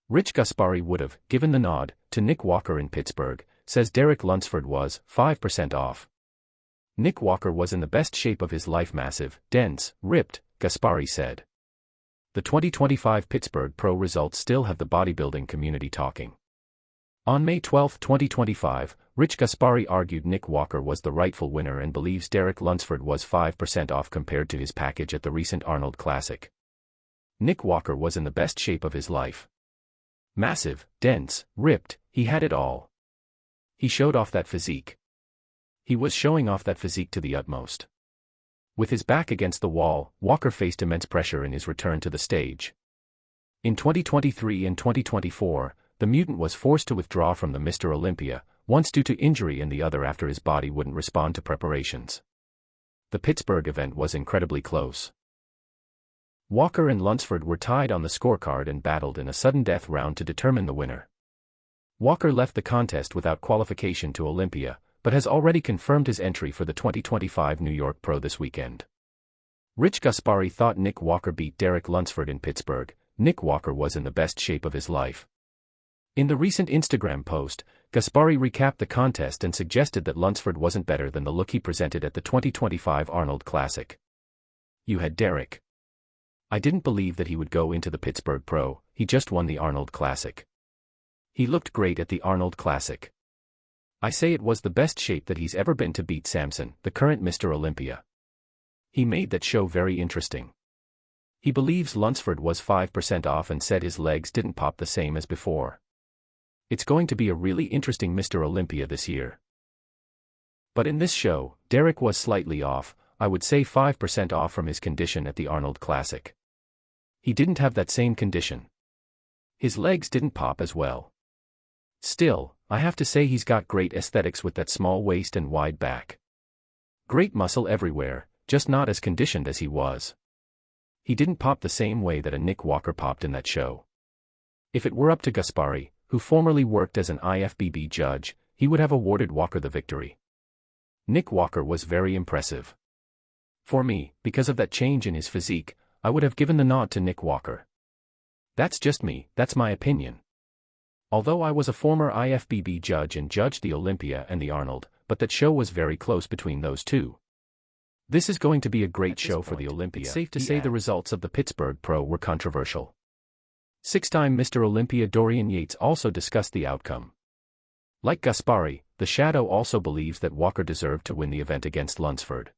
Rich Gaspari would have given the nod to Nick Walker in Pittsburgh, says Derek Lunsford was 5% off. Nick Walker was in the best shape of his life, massive, dense, ripped, Gaspari said. The 2025 Pittsburgh Pro results still have the bodybuilding community talking. On May 12, 2025, Rich Gaspari argued Nick Walker was the rightful winner and believes Derek Lunsford was 5% off compared to his package at the recent Arnold Classic. Nick Walker was in the best shape of his life. Massive, dense, ripped, he had it all. He showed off that physique. He was showing off that physique to the utmost. With his back against the wall, Walker faced immense pressure in his return to the stage. In 2023 and 2024, the mutant was forced to withdraw from the Mr. Olympia, once due to injury and the other after his body wouldn't respond to preparations. The Pittsburgh event was incredibly close. Walker and Lunsford were tied on the scorecard and battled in a sudden death round to determine the winner. Walker left the contest without qualification to Olympia, but has already confirmed his entry for the 2025 New York Pro this weekend. Rich Gaspari thought Nick Walker beat Derek Lunsford in Pittsburgh. Nick Walker was in the best shape of his life. In the recent Instagram post, Gaspari recapped the contest and suggested that Lunsford wasn't better than the look he presented at the 2025 Arnold Classic. "You had Derek. I didn't believe that he would go into the Pittsburgh Pro, he just won the Arnold Classic. He looked great at the Arnold Classic. I say it was the best shape that he's ever been to beat Samson, the current Mr. Olympia. He made that show very interesting. He believes Lunsford was 5% off and said his legs didn't pop the same as before. It's going to be a really interesting Mr. Olympia this year. But in this show, Derek was slightly off, I would say 5% off from his condition at the Arnold Classic. He didn't have that same condition. His legs didn't pop as well. Still, I have to say he's got great aesthetics with that small waist and wide back. Great muscle everywhere, just not as conditioned as he was. He didn't pop the same way that a Nick Walker popped in that show. If it were up to Gaspari, who formerly worked as an IFBB judge, he would have awarded Walker the victory. Nick Walker was very impressive. For me, because of that change in his physique, I would have given the nod to Nick Walker. That's just me, that's my opinion. Although I was a former IFBB judge and judged the Olympia and the Arnold, but that show was very close between those two. This is going to be a great show for the Olympia. It's safe to say the results of the Pittsburgh Pro were controversial. Six-time Mr. Olympia Dorian Yates also discussed the outcome. Like Gaspari, the Shadow also believes that Walker deserved to win the event against Lunsford.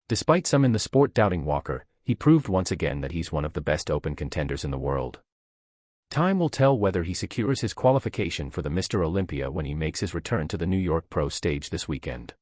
Despite some in the sport doubting Walker, he proved once again that he's one of the best open contenders in the world. Time will tell whether he secures his qualification for the Mr. Olympia when he makes his return to the New York Pro stage this weekend.